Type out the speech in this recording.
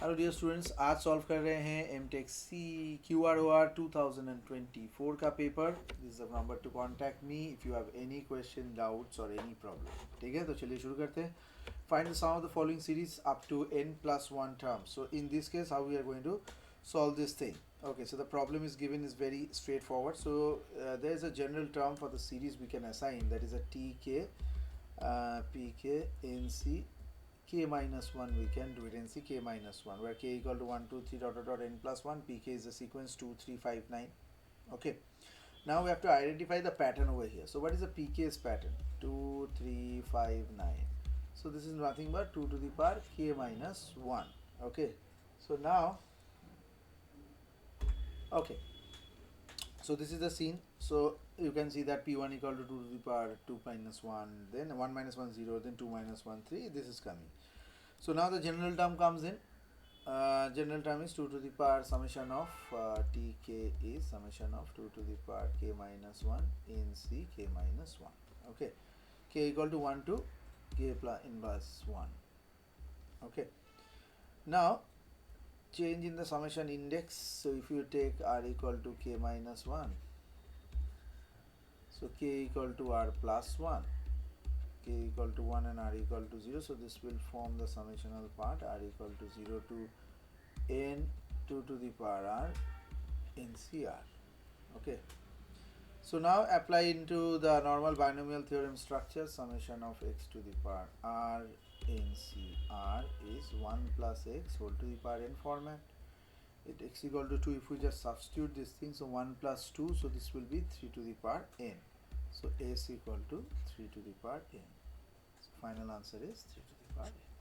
Hello dear students, आज solve कर रहे हैं एमटेक QROR 2024 का paper. This is the number to contact me if you have any question, doubts और any problem. ठीक है, तो चलिए शुरू करते हैं. Find the sum of the following series up to n+1 terms. So in this case, how we are going to solve this thing? Okay, so the problem is given is very straightforward. So there is a general term for the series we can assign, that is a TK, PK, NC, k minus 1. We can do it in c k minus 1, where k equal to 1 2 3 dot dot dot n plus 1. Pk is the sequence 2 3 5 9. Okay, now we have to identify the pattern over here. So what is the pk's pattern? 2 3 5 9. So this is nothing but 2 to the power k minus 1. Okay, so now, okay, so this is the scene. So you can see that p1 equal to 2 to the power 2 minus 1, then 1 minus 1 0, then 2 minus 1 3. This is coming. So now the general term comes in. General term is 2 to the power summation of tk is summation of 2 to the power k minus 1 in c k minus 1. Okay, k equal to 1 to k plus inverse 1. Okay, now change in the summation index. So if you take r equal to k minus 1, so k equal to r plus 1, k equal to 1 and r equal to 0. So this will form the summational part, r equal to 0 to n 2 to the power r in cr. Okay, so now apply into the normal binomial theorem structure. Summation of x to the power r in cr is 1 plus x whole to the power n format. It x equal to 2. If we just substitute this thing, so 1 plus 2, so this will be 3 to the power n. So s equal to 3 to the power n. So final answer is 3 to the power n.